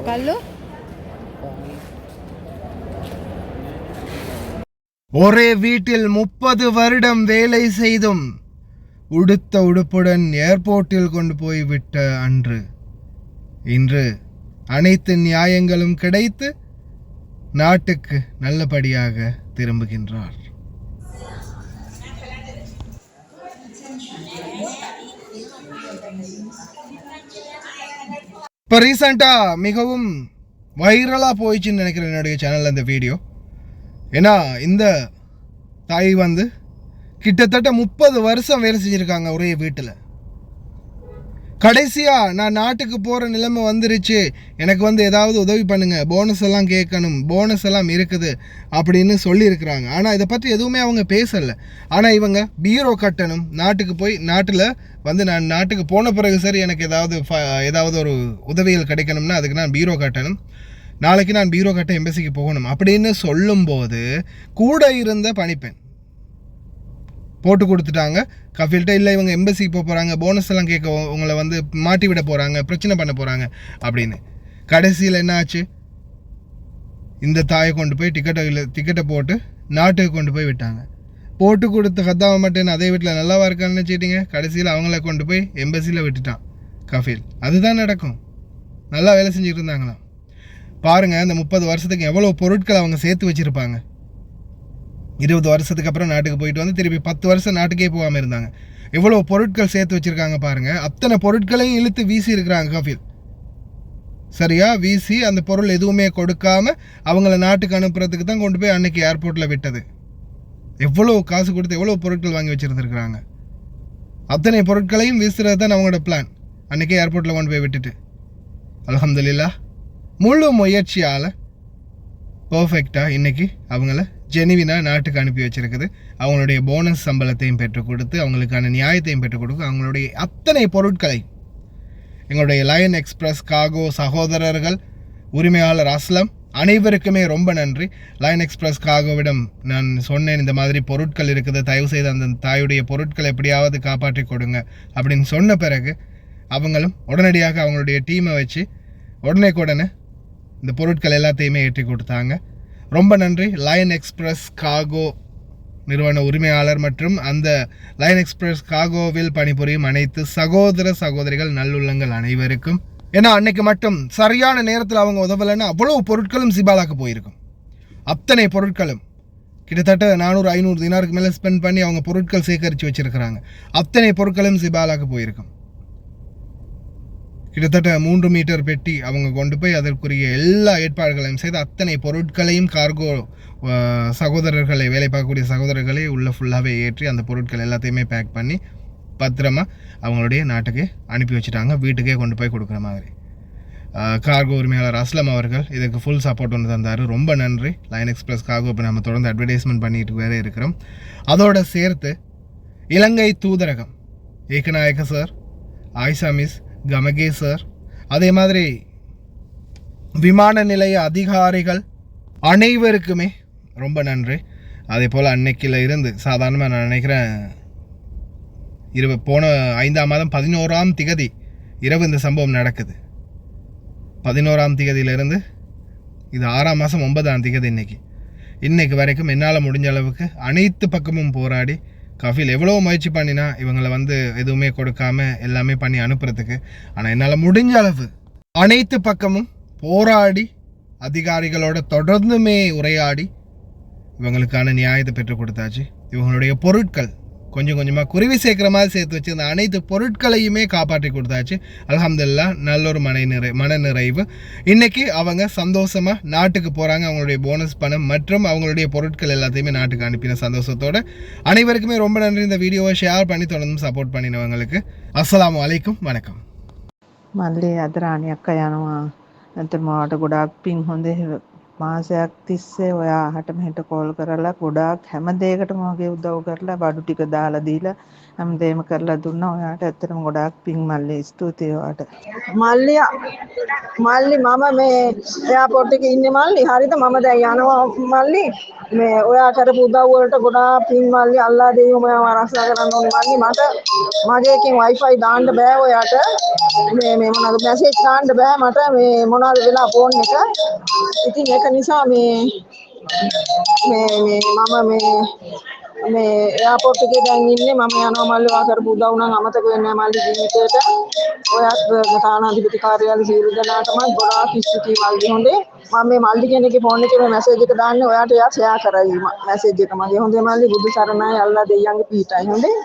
මොකල්ලෝ ஒரே வீட்டில் 30 வருடம் வேலை செய்தும் உடுத்த உடுப்புடன் ஏர்போர்ட்டில் கொண்டு போய் விட்ட அன்று இன்று அனைத்து நியாயங்களும் கிடைத்து நாட்டுக்கு நல்லபடியாக திரும்புகின்றார். இப்போ ரீசெண்டாக மிகவும் வைரலாக போயிடுச்சுன்னு நினைக்கிறேன் என்னுடைய சேனலில் இந்த வீடியோ. ஏன்னா இந்த தாய் வந்து கிட்டத்தட்ட 30 வருஷம் வேலை செஞ்சுருக்காங்க ஒரே வீட்டில். கடைசியாக நான் நாட்டுக்கு போகிற நிலைமை வந்துருச்சு, எனக்கு வந்து ஏதாவது உதவி பண்ணுங்கள், போனஸ் எல்லாம் கேட்கணும், போனஸ் எல்லாம் இருக்குது அப்படின்னு சொல்லியிருக்கிறாங்க. ஆனால் இதை பற்றி எதுவுமே அவங்க பேசலை. ஆனால் இவங்க பீரோ கட்டணும், நாட்டுக்கு போய் நாட்டில் வந்து நான் நாட்டுக்கு போன பிறகு சரி எனக்கு ஏதாவது ஒரு உதவிகள் கிடைக்கணும்னா அதுக்கு நான் பீரோ கட்டணும், நாளைக்கு நான் பீரோ கட்ட எம்பசிக்கு போகணும் அப்படின்னு சொல்லும்போது கூட இருந்த பணிப்பெண் போட்டு கொடுத்துட்டாங்க கஃபீல்கிட்ட. இல்லை இவங்க எம்பசிக்கு போக போகிறாங்க, போனஸ் எல்லாம் கேட்க உங்களை வந்து மாட்டி விட போகிறாங்க, பிரச்சனை பண்ண போகிறாங்க அப்படின்னு. கடைசியில் என்ன ஆச்சு, இந்த தாயை கொண்டு போய் டிக்கெட்டை போட்டு நாட்டுக்கு கொண்டு போய் விட்டாங்க. போட்டு கொடுத்த கத்தாவை மட்டும் அதே வீட்டில் நல்லாவா இருக்கான்னு நினச்சிட்டிங்க, கடைசியில் அவங்கள கொண்டு போய் எம்பசியில் விட்டுட்டான் கஃபீல். அதுதான் நடக்கும். நல்லா வேலை செஞ்சுட்டு இருந்தாங்களாம். பாருங்கள், இந்த 30 வருஷத்துக்கு எவ்வளோ பொருட்கள் அவங்க சேர்த்து வச்சுருப்பாங்க. 20 வருஷத்துக்கு அப்புறம் நாட்டுக்கு போயிட்டு வந்து திருப்பி 10 வருஷம் நாட்டுக்கே போகாமல் இருந்தாங்க. எவ்வளோ பொருட்கள் சேர்த்து வச்சுருக்காங்க பாருங்கள். அத்தனை பொருட்களையும் இழுத்து வீசி இருக்கிறாங்க கஃபீல். சரியா வீசி அந்த பொருள் எதுவுமே கொடுக்காமல் அவங்கள நாட்டுக்கு அனுப்புறதுக்கு தான் கொண்டு போய் அன்னைக்கு ஏர்போர்ட்டில் விட்டது. எவ்வளோ காசு கொடுத்து எவ்வளோ பொருட்கள் வாங்கி வச்சுருந்துருக்குறாங்க. அத்தனை பொருட்களையும் வீசுறது தான் அவங்களோட பிளான். அன்றைக்கே ஏர்போர்ட்டில் கொண்டு போய் விட்டுட்டு அல்ஹம்துலில்லாஹ் முழு முயற்சியால் பர்ஃபெக்டாக இன்றைக்கி அவங்கள ஜெனிவினா நாட்டுக்கு அனுப்பி வச்சுருக்குது. அவங்களுடைய போனஸ் சம்பளத்தையும் பெற்றுக் கொடுத்து அவங்களுக்கான நியாயத்தையும் பெற்றுக் கொடுத்து அவங்களுடைய அத்தனை பொருட்களை எங்களுடைய லயன் எக்ஸ்பிரஸ் காகோ சகோதரர்கள் உரிமையாளர் அஸ்லம் அனைவருக்குமே ரொம்ப நன்றி. லயன் எக்ஸ்பிரஸ் காகோவிடம் நான் சொன்னேன், இந்த மாதிரி பொருட்கள் இருக்குது, தயவு செய்து அந்த தாயுடைய பொருட்களை எப்படியாவது காப்பாற்றி கொடுங்க அப்படின்னு சொன்ன பிறகு அவங்களும் உடனடியாக அவங்களுடைய டீமை வச்சு உடனே இந்த பொருட்கள் எல்லாத்தையுமே ஏற்றி கொடுத்தாங்க. ரொம்ப நன்றி லயன் எக்ஸ்பிரஸ் காகோ நிறுவன உரிமையாளர் மற்றும் அந்த லயன் எக்ஸ்பிரஸ் காகோவில் பணிபுரியும் அனைத்து சகோதர சகோதரிகள் நல்லுள்ளங்கள் அனைவருக்கும். ஏன்னா அன்னைக்கு மட்டும் சரியான நேரத்தில் அவங்க உதவலைன்னா அவ்வளோ பொருட்களும் சிபாலாக்கு போயிருக்கும். அத்தனை பொருட்களும் கிட்டத்தட்ட 400-500 தினாருக்கு மேலே ஸ்பெண்ட் பண்ணி அவங்க பொருட்கள் சேகரித்து வச்சுருக்கிறாங்க. அத்தனை பொருட்களும் சிபாலாக்கு போயிருக்கும். கிட்டத்தட்ட 3 மீட்டர் பெட்டி அவங்க கொண்டு போய் அதற்குரிய எல்லா ஏற்பாடுகளையும் செய்து அத்தனை பொருட்களையும் கார்கோ சகோதரர்களை வேலை பார்க்கக்கூடிய சகோதரர்களை உள்ளே ஃபுல்லாகவே ஏற்றி அந்த பொருட்கள் எல்லாத்தையுமே பேக் பண்ணி பத்திரமா அவங்களுடைய நாட்டுக்கு அனுப்பி வச்சுட்டாங்க, வீட்டுக்கே கொண்டு போய் கொடுக்குற மாதிரி. கார்கோ உரிமையாளர் அஸ்லம் அவர்கள் இதுக்கு ஃபுல் சப்போர்ட் ஒன்று தந்தார். ரொம்ப நன்றி லயன் எக்ஸ்பிரஸ் கார்கோ. இப்போ நம்ம தொடர்ந்து அட்வர்டைஸ்மெண்ட் பண்ணிட்டு வேறு இருக்கிறோம். அதோடு சேர்த்து இலங்கை தூதரகம் Ekanayake sir, Ayesha miss, Gamage sir, அதே மாதிரி விமான நிலைய அதிகாரிகள் அனைவருக்குமே ரொம்ப நன்றி. அதே போல் அன்னைக்கில் இருந்து சாதாரணமாக நான் நினைக்கிறேன் போன 5ஆம் மாதம் 11ஆம் திகதி இரவு இந்த சம்பவம் நடக்குது. 11ஆம் திகதியிலிருந்து இது 6ஆம் மாதம் 9ஆம் திகதி இன்னைக்கு வரைக்கும் என்னால் முடிஞ்ச அளவுக்கு அனைத்து பக்கமும் போராடி கஃபீல் எவ்வளோ முயற்சி பண்ணினா இவங்களை வந்து எதுவுமே கொடுக்காம எல்லாமே பண்ணி அனுப்புறதுக்கு. ஆனால் என்னால் முடிஞ்ச அளவு அனைத்து பக்கமும் போராடி அதிகாரிகளோட தொடர்ந்துமே உரையாடி இவங்களுக்கான நியாயத்தை பெற்றுக் கொடுத்தாச்சு. இவங்களுடைய பொருட்கள் கொஞ்சம் கொஞ்சமாக குருவி சேர்க்குற மாதிரி சேர்த்து வச்சு அந்த அனைத்து பொருட்களையுமே காப்பாற்றி கொடுத்தாச்சு. அல்ஹம்துலில்லாஹ் நல்ல ஒரு மன நிறைவு. இன்றைக்கி அவங்க சந்தோஷமாக நாட்டுக்கு போகிறாங்க. அவங்களுடைய போனஸ் பணம் மற்றும் அவங்களுடைய பொருட்கள் எல்லாத்தையுமே நாட்டுக்கு அனுப்பின சந்தோஷத்தோடு அனைவருக்குமே ரொம்ப நன்றி. இந்த வீடியோவை ஷேர் பண்ணி தொடர்ந்து சப்போர்ட் பண்ணினவங்களுக்கு அஸ்ஸலாமு அலைக்கும், வணக்கம். මල්ලේ අද රාණි අක්කා යනවා. නැත්නම් මාට ගොඩාක් පින් හොඳේ මාසයක් තිස්සේ ඔයා අහට මෙහෙට කෝල් කරලා ගොඩාක් හැම දෙයකටම වගේ උදව් කරලා බඩු ටික දාලා දීලා හැමදේම කරලා දුන්නා. ඔයාට ඇත්තටම ගොඩාක් පිං මල්ලි. ස්තුතියි ඔයාට. මල්ලි මල්ලි මම මේ එයාපෝට් එකේ ඉන්නේ මල්ලි. හරිද? මම දැන් යනවා මල්ලි. මේ ඔයා කරපු උදව් වලට ගොඩාක් පිං මල්ලි. අල්ලා දෙවියෝ ඔයාව ආරක්ෂා කරන්න ඕනේ මල්ලි. මට මගේ එකෙන් Wi-Fi දාන්න බෑ ඔයාට. මේ මොනවද මැසේජ් දාන්න බෑ මට මේ මොනවද වෙලා ෆෝන් එක. ඉතින් ඒක නිසා මම මේ එයාපෝට් එකේ දැන් ඉන්නේ. මම යනවා මල්ලි. ඔයා කරපු උදව් නම් අමතක වෙන්නේ නැහැ මල්ලි ජීවිතේට. ඔයත් තානාධිපති කාර්යාලය සියලු දෙනාටම ගොඩාක් ස්තුතියි මල්ලි හොඳේ. මම මේ මල්ලි කෙනෙක්ගේ ෆෝන් එකේ මැසේජ් එක දාන්නේ ඔයාට එයා ෂෙයා කරයි මැසේජ් එක මගේ හොඳේ මල්ලි බුදු සරණයි අල්ලා දෙයියන්ගේ පීඨයි හොඳේ.